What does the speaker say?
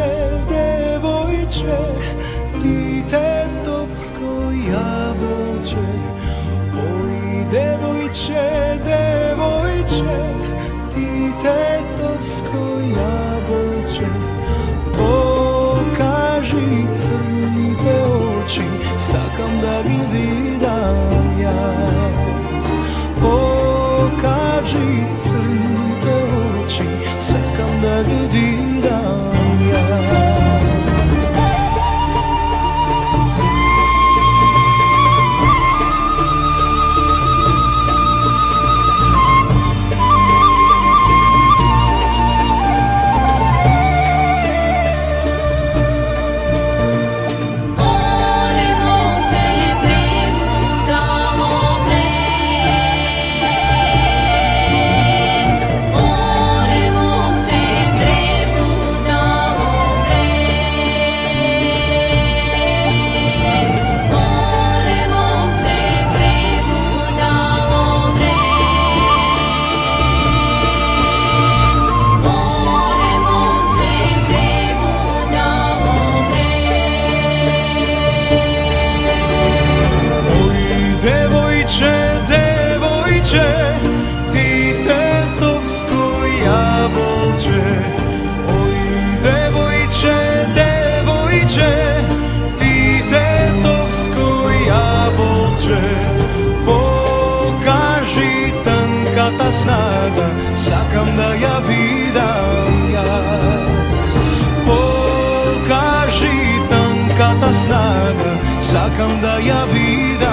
devojče, ti tetovsko jabolče. Oj, devojče, ti tetovsko jabolče. Pokaži crnite oči, sakam da gi vidam jaz. Pokaži crnite oči, sakam da gi vidam jaz. Devojče, ti tetovsko jabolče. Oj, devojče, ti tetovsko jabolče. Pokaži tankata snaga, sakam da ja vidam jaz. Pokaži tankata snaga, sakam da ja vidam